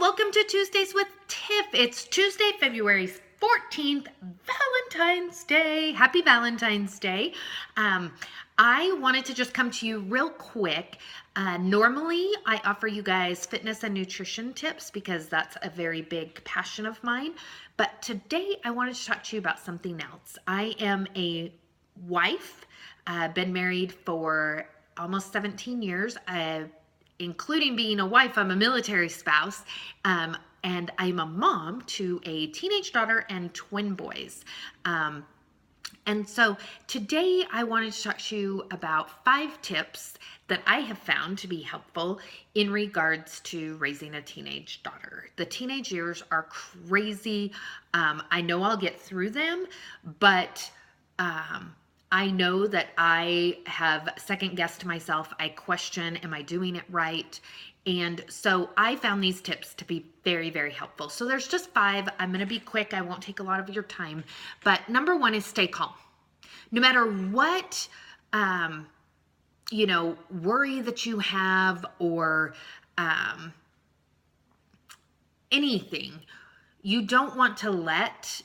welcome to Tuesdays with Tiff. It's Tuesday, February 14th, Valentine's Day. Happy Valentine's Day. I wanted to just come to you real quick. Normally, I offer you guys fitness and nutrition tips because that's a very big passion of mine. But today, I wanted to talk to you about something else. I am a wife, been married for almost 17 years. Including being a wife, I'm a military spouse, and I'm a mom to a teenage daughter and twin boys. And so today I wanted to talk to you about 5 tips that I have found to be helpful in regards to raising a teenage daughter. The teenage years are crazy. I know I'll get through them, but I know that I have second guessed myself. I question, am I doing it right? And so I found these tips to be very, very helpful. So there's just 5. I'm going to be quick. I won't take a lot of your time. But number 1 is stay calm. No matter what, worry that you have or anything, you don't want to let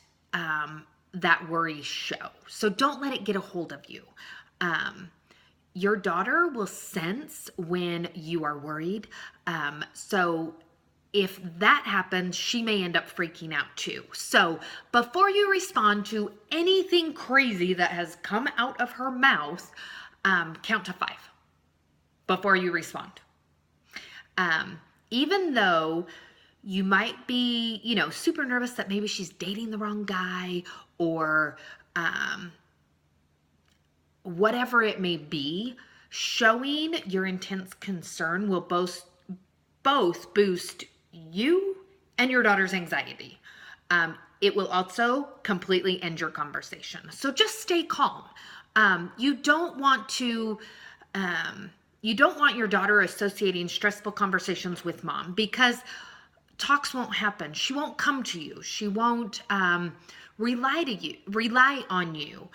that worry show. So don't let it get a hold of you. Your daughter will sense when you are worried. So if that happens, she may end up freaking out too. So before you respond to anything crazy that has come out of her mouth, count to 5 before you respond. Even though you might be, super nervous that maybe she's dating the wrong guy or whatever it may be, showing your intense concern will both boost you and your daughter's anxiety. It will also completely end your conversation. So just stay calm. You don't want your daughter associating stressful conversations with mom because talks won't happen. She won't come to you. She won't rely on you.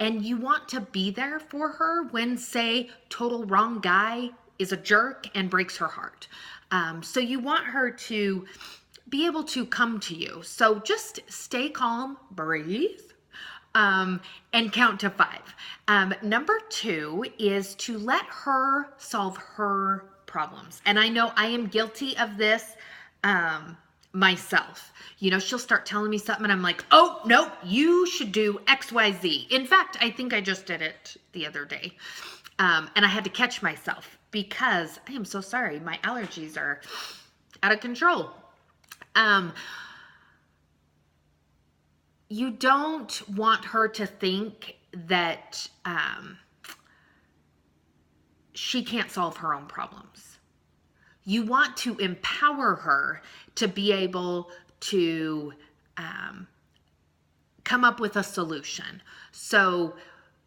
And you want to be there for her when, say, total wrong guy is a jerk and breaks her heart. So you want her to be able to come to you. So just stay calm, breathe, and count to 5. Number 2 is to let her solve her problems. And I know I am guilty of this myself. She'll start telling me something and I'm like, oh, no, you should do X, Y, Z. In fact, I think I just did it the other day. And I had to catch myself because I am so sorry. My allergies are out of control. You don't want her to think that she can't solve her own problems. You want to empower her to be able to come up with a solution. So,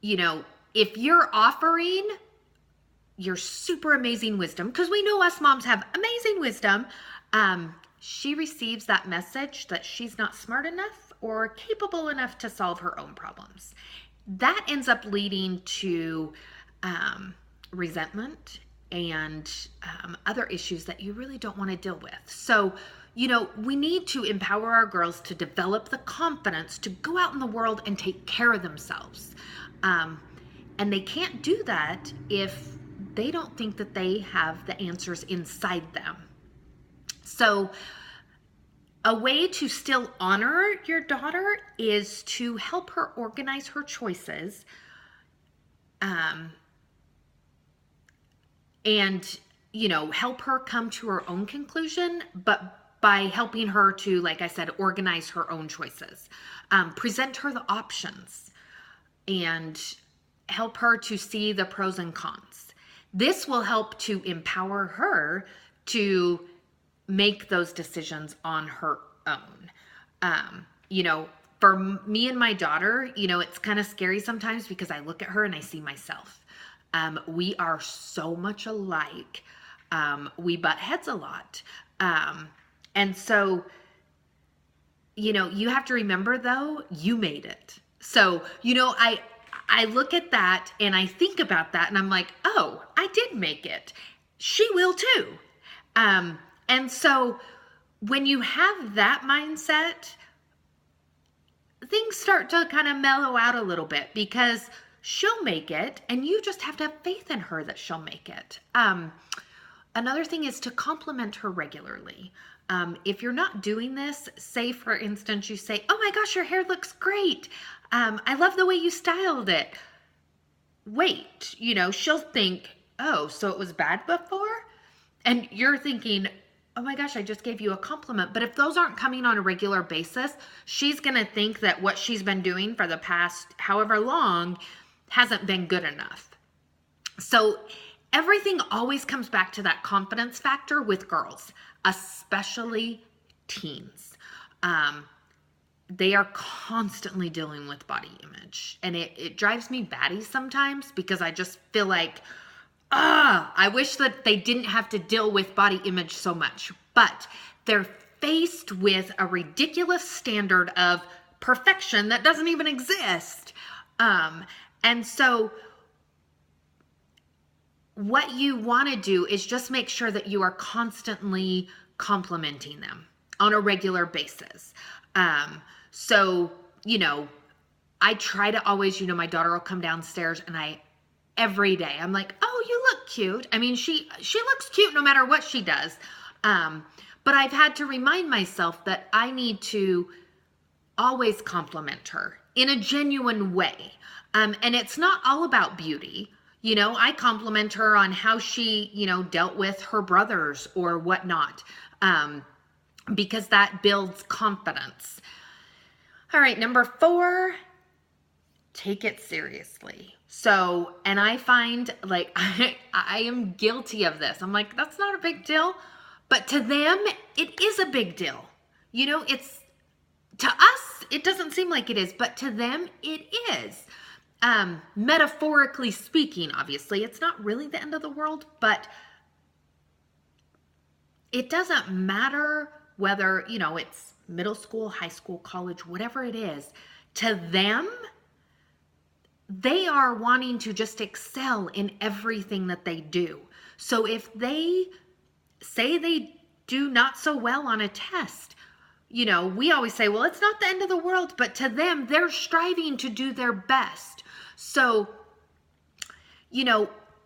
if you're offering your super amazing wisdom, because we know us moms have amazing wisdom, she receives that message that she's not smart enough or capable enough to solve her own problems. That ends up leading to resentment and other issues that you really don't want to deal with. So, we need to empower our girls to develop the confidence to go out in the world and take care of themselves. And they can't do that if they don't think that they have the answers inside them. So a way to still honor your daughter is to help her organize her choices, and, help her come to her own conclusion, but by helping her to, like I said, organize her own choices. Present her the options and help her to see the pros and cons. This will help to empower her to make those decisions on her own. For me and my daughter, it's kind of scary sometimes because I look at her and I see myself. We are so much alike. We butt heads a lot. And so, you have to remember though, you made it. So, I look at that and I think about that and I'm like, oh, I did make it. She will too. And so when you have that mindset, things start to kind of mellow out a little bit because she'll make it, and you just have to have faith in her that she'll make it. Another thing is to compliment her regularly. If you're not doing this, say for instance, you say, "Oh my gosh, your hair looks great. I love the way you styled it." Wait, she'll think, "Oh, so it was bad before?" And you're thinking, "Oh my gosh, I just gave you a compliment." But if those aren't coming on a regular basis, she's going to think that what she's been doing for the past however long hasn't been good enough. So everything always comes back to that confidence factor with girls, especially teens. They are constantly dealing with body image, and it drives me batty sometimes because I just feel like, I wish that they didn't have to deal with body image so much, but they're faced with a ridiculous standard of perfection that doesn't even exist. And so what you want to do is just make sure that you are constantly complimenting them on a regular basis. So, I try to always, my daughter will come downstairs and every day I'm like, "Oh, you look cute." I mean, she looks cute no matter what she does. But I've had to remind myself that I need to always compliment her in a genuine way. And it's not all about beauty. I compliment her on how she, dealt with her brothers or whatnot, because that builds confidence. All right, number 4, take it seriously. So, and I find like I am guilty of this. I'm like, that's not a big deal. But to them, it is a big deal. It's, to us, it doesn't seem like it is, but to them, it is. Metaphorically speaking, obviously, it's not really the end of the world, but it doesn't matter whether, it's middle school, high school, college, whatever it is. To them, they are wanting to just excel in everything that they do. So if they say they do not so well on a test, we always say, well, it's not the end of the world, but to them, they're striving to do their best. So,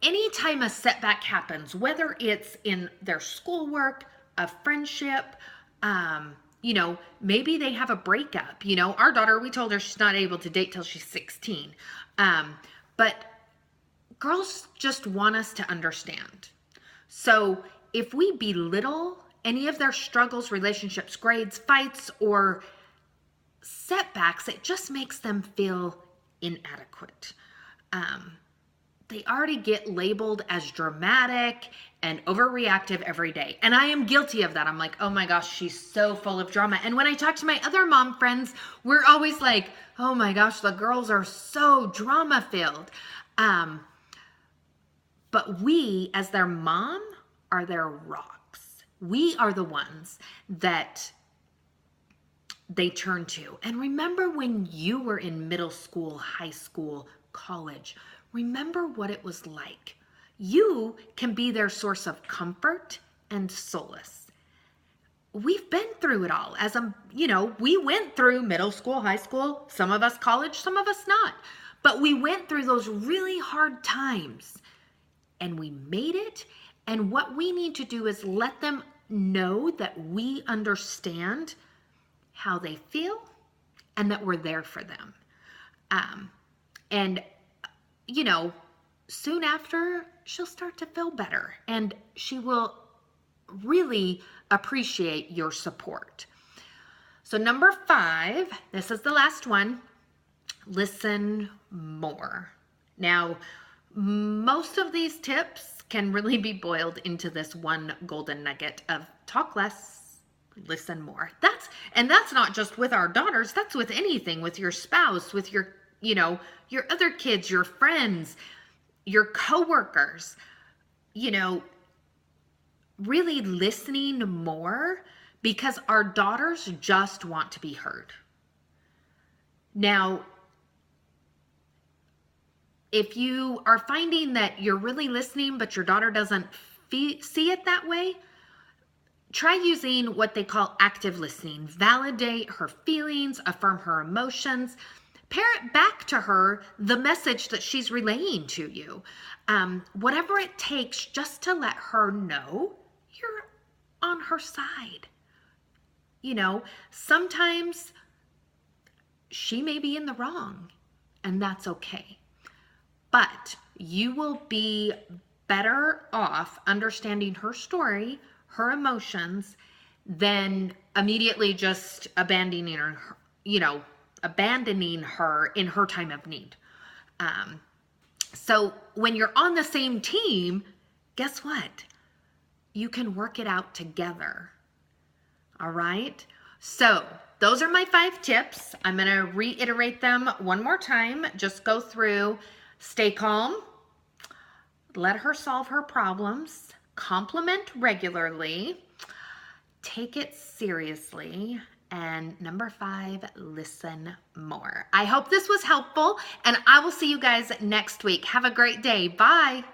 anytime a setback happens, whether it's in their schoolwork, a friendship, maybe they have a breakup. Our daughter, we told her she's not able to date till she's 16. But girls just want us to understand. So if we belittle any of their struggles, relationships, grades, fights, or setbacks, it just makes them feel inadequate. They already get labeled as dramatic and overreactive every day. And I am guilty of that. I'm like, "Oh my gosh, she's so full of drama." And when I talk to my other mom friends, we're always like, "Oh my gosh, the girls are so drama filled." But we, as their mom, are their rocks. We are the ones that they turn to. And remember when you were in middle school, high school, college, remember what it was like. You can be their source of comfort and solace. We've been through it all. We went through middle school, high school, some of us college, some of us not. But we went through those really hard times and we made it. And what we need to do is let them know that we understand how they feel and that we're there for them. And soon after, she'll start to feel better and she will really appreciate your support. So number 5, this is the last one, listen more. Now, most of these tips can really be boiled into this one golden nugget of talk less, listen more. That's not just with our daughters, that's with anything, with your spouse, with your other kids, your friends, your coworkers, really listening more, because our daughters just want to be heard. Now, if you are finding that you're really listening, but your daughter doesn't see it that way, try using what they call active listening. Validate her feelings, affirm her emotions, parrot back to her the message that she's relaying to you. Whatever it takes just to let her know you're on her side. You know, sometimes she may be in the wrong, and that's okay. But you will be better off understanding her story, her emotions, than immediately just abandoning her, abandoning her in her time of need. So when you're on the same team, guess what? You can work it out together. All right? So those are my 5 tips. I'm going to reiterate them one more time. Just go through, stay calm, let her solve her problems, compliment regularly, take it seriously, and number 5, listen more. I hope this was helpful, and I will see you guys next week. Have a great day. Bye.